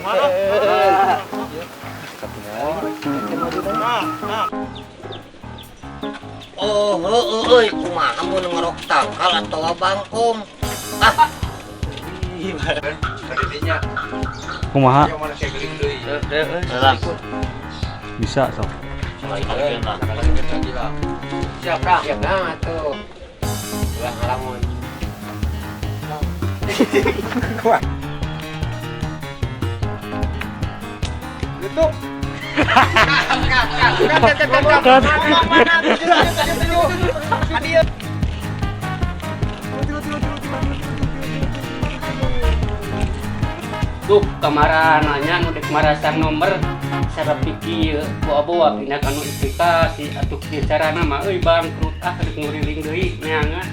Oh, euy, kumaha mun ngerok tangkal atau bangkong? Ah. Kumaha? Bisa sok. Siap dah. Siap dah atuh. Ulah ngalamun. Tutup. Duh, kemarin nanya nudik marasang nomor sarap pikir bawa pindah kanu aplikasi atuh kieu carana mah euy bangkrut rek nguriling deui neangan.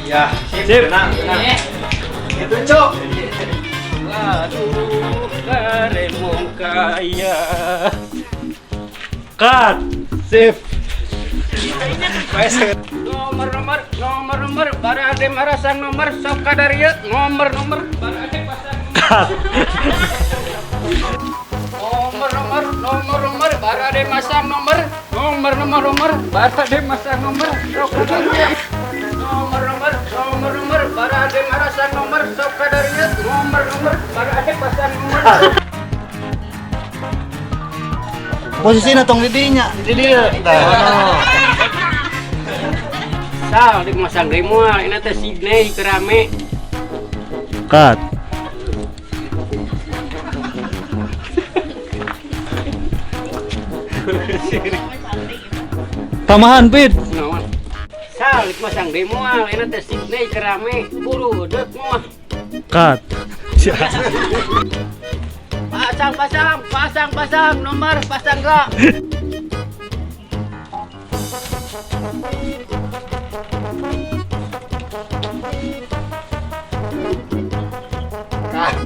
Ya, sip. Tenang. Itu cok. Aduh, garemong kaya. Cut. Sip. Nomor barade marasang nomor sok kadarieu nomor barade pasang Cut. nomor barade masang nomor barade masang nomor sok kadarieu nomor barade marasang nomor sok kadarieu nomor barade pasang nomor. Posisinya tong di dinya, di dieu. Sal dik masang deui moal ini teh Sydney kerame. Cut. Tamahan, Pit. Naon? Sal dik masang deui moal ini teh Sydney kerame. Buru deuk moal. Cut. Pasang nomor pasang gak? Cut.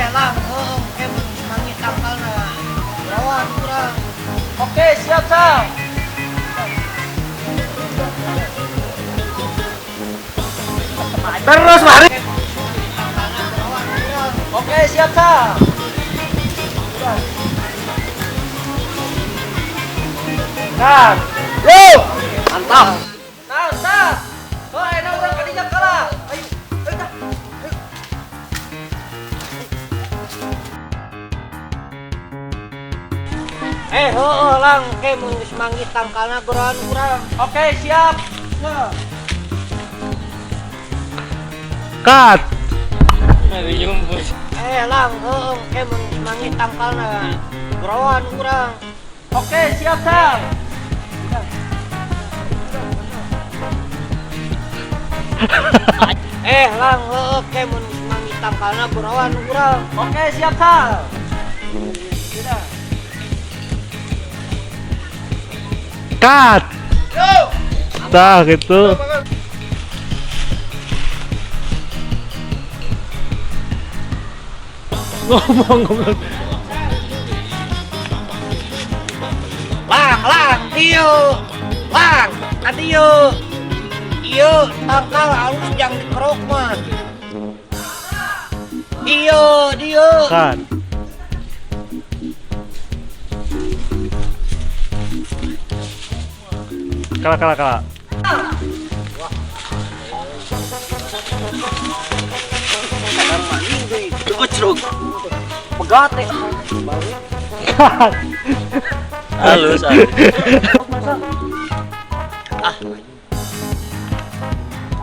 Lang, emang semangat tangkalna. Lawan kurang. Oke, siap Sal. Terus mari. Oke, siap Sal. Cut. Yo. Mantap. Sal. Oh, enak urang kadinya kalah. Ayo. Lang, mun geus manggih tangkalna goroan urang. Oke, siap. Cut. Lang, mun geus manggih tangkalna goroan urang. Oke, siap Sal. Lang, mun geus manggih tangkalna goroan urang. Oke, siap Sal. Cut. Tah gitu. Ngomong. Lang, dieu. Lang, adieu. Ieu tangkal halus jang dikerok mah. Dieu. Cut. Kalah. Pegate. Cut. Halus.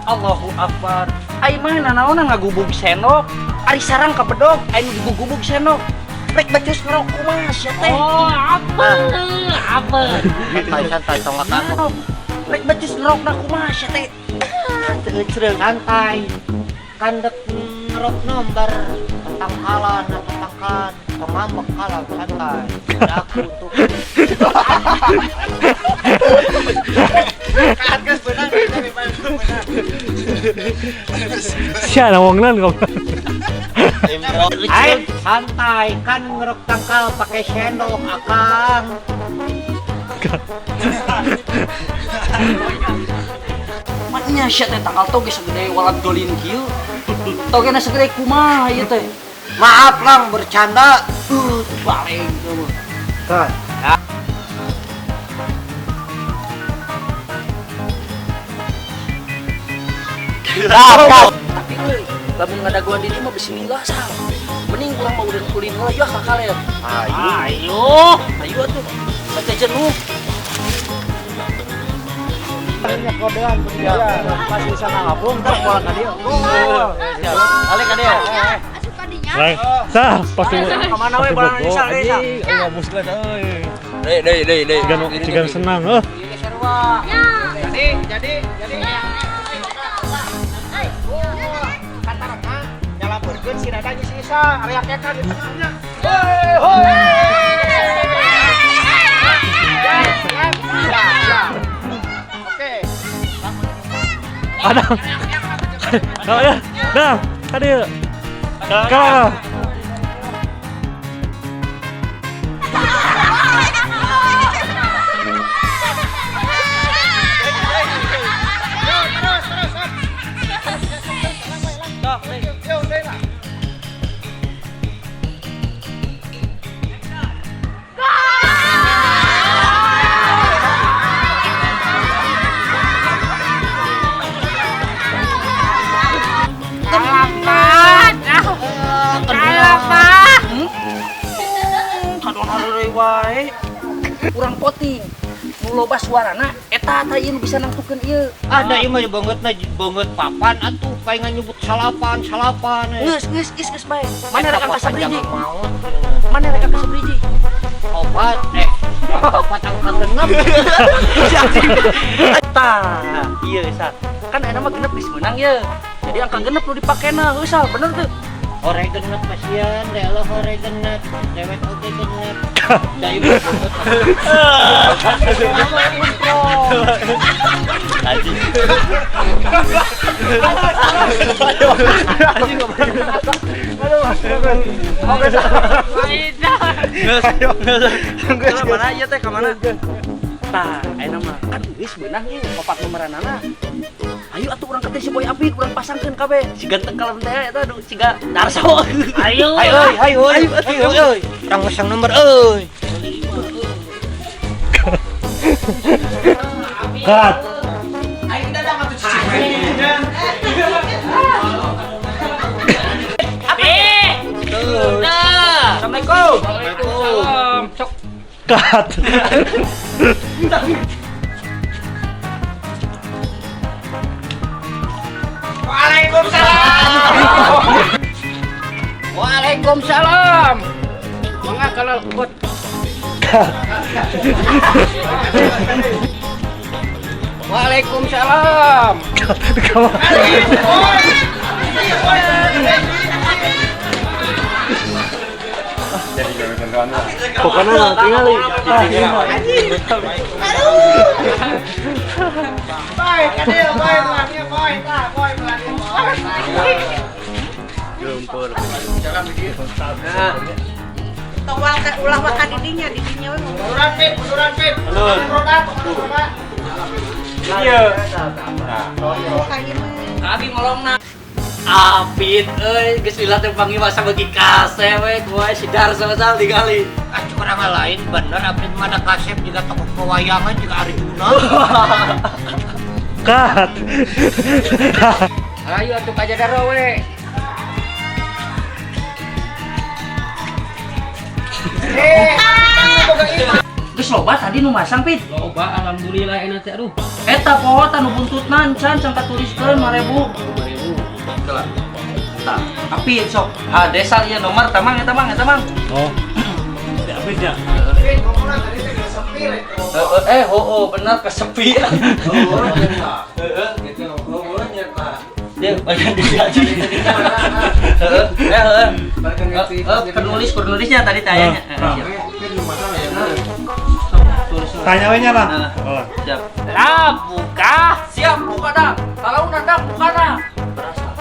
Allahu Akbar. Ai mah nanaon ngagubug senok. Ari sarang ka bedog, anu digugubug senok. Rek bacus ngerok kumaha sia teh. Oh, apa? Santai tong kamu. Rek bacus ngerok na kumaha sia teh. Teu santai. Kandek ngerok nomor tangkalan tangkan. Kemambek kalah santai. Aku untuk kan geus beunang Siapa nawangnan kau? Ayo santai kan ngerok tangkal pakai sendok akang. Makanya siya teh tangkal toge segede walat dolin kieu. Toge na segede kumaha ieu teh. Maaf lang bercanda. Paling tuh. Kan. Tapi euy, lamun ngadaguan di mah bismillah sah. Mending urang mah udah kulin heula ya kakalen. Ayo atuh. Baca jenuh. Hanya kodean masih bisa ngabung ntar pulang ke dia. Balik ke dia. Baik, sah pasti. Kemana we barang ini sah deh. Ayo muslim euy. Deh. Cigan senang, Jadi. Nyalaperkeun si dadanya si Isa, ariak-ariakan di tengahnya. Oke. Ada. Kau ya, dah, tadi. Kau. Wae kurang poting nu loba suarana eta tah ieu bisa nangtukeun ieu Ada ieu mah banget papan atuh paingan nyebut salapan. geus bae mana rek angka sabriji mana rek angka sabriji Opat angka 6. tah ieu sa kan eta mah genep geus meunang ieu jadi angka genep nu dipakena heuh sal bener teu Hore genep pasian, dela hore genep, dewek oge genep. Da ieu banget. Mana ieu teh ka mana? Tah, ayeuna mah kan geus beunang ieu opat nomoranana. Ayo atuh urang keteh si Boy Apit urang pasangkeun kabeh. Siga teu kalem teh eta siga Darso. Ayo. Ayo. Urang pasang nomor euy. Kat. Assalamualaikum. Waalaikumsalam. Sok Kat. Waalaikumsalam. Mangga kalau buat Waalaikumsalam. Pokoknya tinggal ulah makan didinya we. Munduran pit. iya. Abi ngolongna. Apit euy geus lilat teh pangiwasa bagi kasep we kumaha si Darso sal digali. Orang lain bener apit mana kasep juga tokoh pewayangan juga Arjuna. Kat. Ayo atuh ka Jadaro we. Geus loba tadi nu masang pit. Loba alhamdulillah enak teh aduh. Eta poho anu buntutnan can sangka tuliskeun 5.000. 2000. Tah, apit sok. Ha desa ieu nomor tamang eta mang. Oh. Apitnya. Benar kesepian. Dia bagian digaji. Penulisnya tadi tayanya. Tulis Tanya we nya lah. Oh. Siap. Lah, buka. Siap, buka dah. Kalau udah buka dah.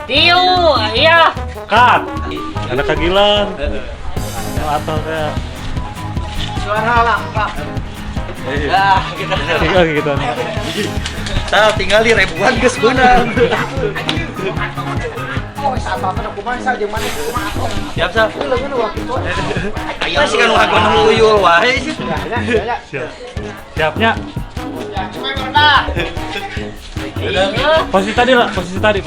Tiu, iya. Kat. Ada kagilan. Atau kayak Suara lah, Pak. Ya, kita. tiga gitu. Saya tinggal di ribuan geus beunang. Oh, saat apa aku masa jeung mana kumaha atuh. Siap, Sal. Leungeun waktu itu. Aya sih kan ngagon tuyul wae sih. Ya. Siap. Siapnya. Ya, cuma pernah. Posisi tadi lah, posisi tadi.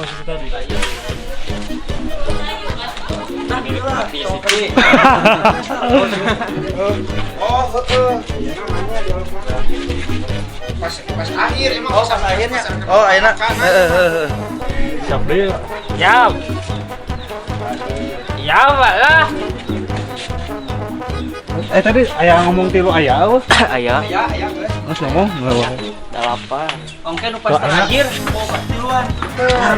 Oh, betul. Pas akhir emang pas akhirnya. Oh, enak. Siap deh. Siap. Ya, lah. Tadi ayah ngomong tilu ayah apa? Ayah. Ya, guys. Mas ngomong nggak apa? Apa? Ongke nu pas terakhir, mau pas duluan.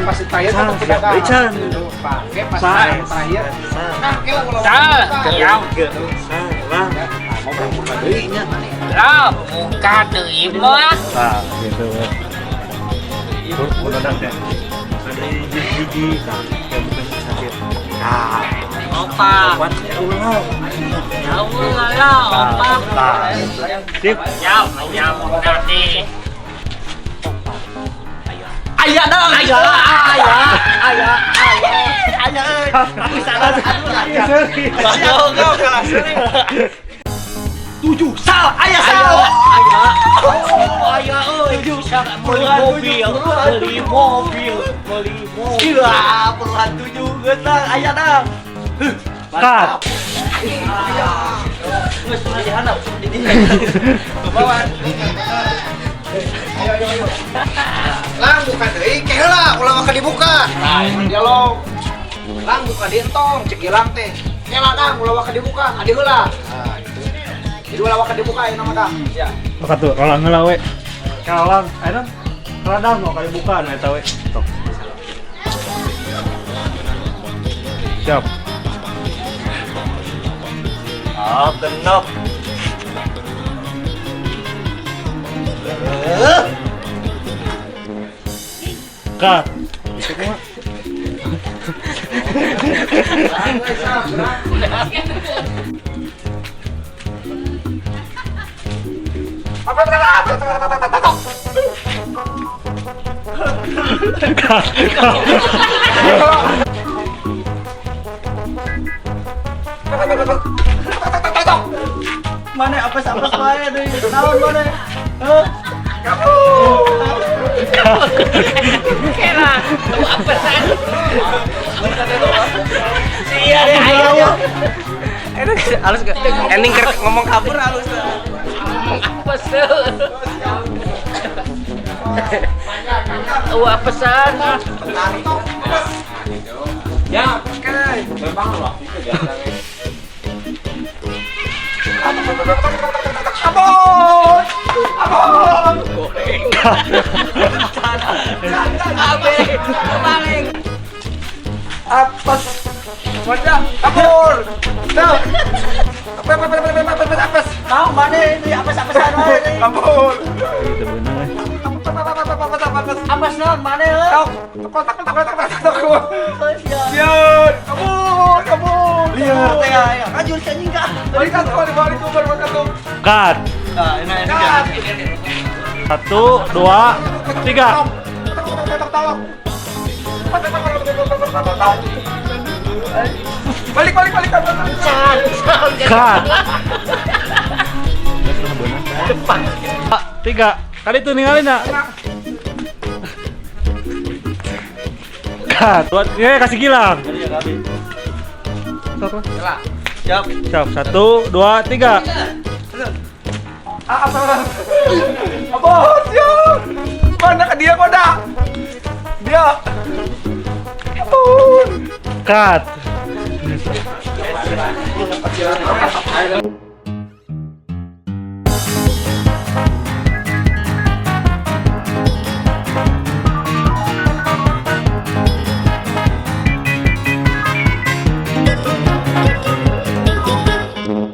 Pas terakhir kan tidak ada. Ican. Pakai pas terakhir. Nah, kira ulah. Sal, ya. Lah, buka deui mah. Nah, gitu. Benar-benar ada gigi kan, yang bukan sakit. Nah, Opa. Ya Allah lah, opa. sip. Ya, nanti. Aya dah, aya. Tujuh sal, aya sal. Beli mobil. Gila, puluhan tujuh getang, aya dah. Kat. Geus aja handap di dinya. Bawa. Ayo. Lang buka deui, ke heula ulah maka dibuka. Nah, dialog. Lang buka di entong, cek ilang teh. Heula Kang, ulah maka dibuka, adi heula. Nah, gitu. Jadi ulah maka dibuka ya nama Kang. Ya. Maka tuh rolang heula we. Kalang, ayeuna radang mau kali buka nah eta we. Tok. Siap. Ah, genep. Kat. Mana apa sama saya deui? Naon mana? Kira, apa san? Iya, ayo. Halus gak? Ending ngomong kabur halus. Apa sih? Apa san? Ya, apes. Wadah, kabur. Tuh. Apes. Tahu mana ini apes-apesan wae ini. Kabur. Itu bener. Apes naon mana heuh? Takut. Sian. Kabur. Liar teh aya. Ajur cacing ka. Balik atuh. Kat. Nah, enak. 1, 2, 3. Balik. Kat. Depan. 3. Kali itu ninggalin nak. Kat. Buat kasih gilang. Siap. Siap. 1, 2, 3. Abos, yun! Mana ka dia koda? Dia. Kat.